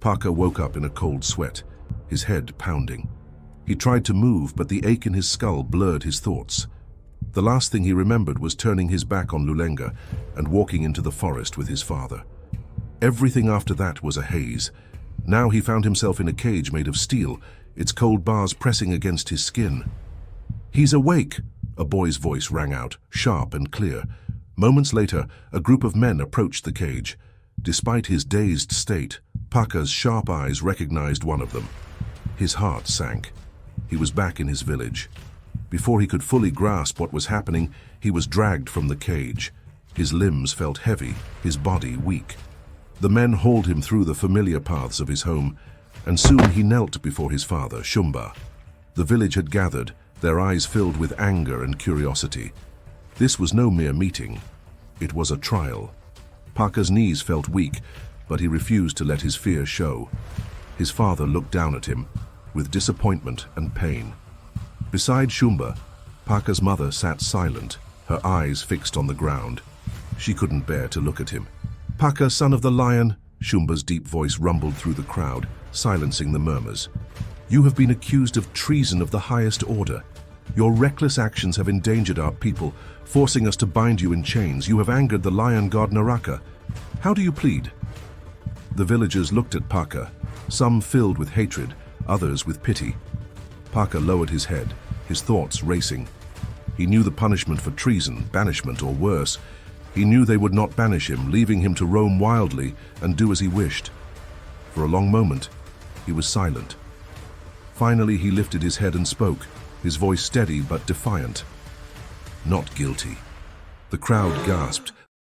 Parker woke up in a cold sweat, his head pounding. He tried to move, but the ache in his skull blurred his thoughts. The last thing he remembered was turning his back on Lulenga and walking into the forest with his father. Everything after that was a haze. Now he found himself in a cage made of steel, its cold bars pressing against his skin. "He's awake!" a boy's voice rang out, sharp and clear. Moments later, a group of men approached the cage. Despite his dazed state, Parker's sharp eyes recognized one of them. His heart sank. He was back in his village. Before he could fully grasp what was happening, he was dragged from the cage. His limbs felt heavy, his body weak. The men hauled him through the familiar paths of his home, and soon he knelt before his father, Shumba. The village had gathered, their eyes filled with anger and curiosity. This was no mere meeting. It was a trial. Parker's knees felt weak, but he refused to let his fear show. His father looked down at him, with disappointment and pain. Beside Shumba, Parker's mother sat silent, her eyes fixed on the ground. She couldn't bear to look at him. "Parker, son of the lion," Shumba's deep voice rumbled through the crowd, silencing the murmurs. "You have been accused of treason of the highest order. Your reckless actions have endangered our people, forcing us to bind you in chains. You have angered the lion god Naraka. How do you plead?" The villagers looked at Parker, some filled with hatred, others with pity. Parker lowered his head, his thoughts racing. He knew the punishment for treason, banishment or worse. He knew they would not banish him, leaving him to roam wildly and do as he wished. For a long moment, he was silent. Finally, he lifted his head and spoke, his voice steady but defiant. "Not guilty." The crowd gasped,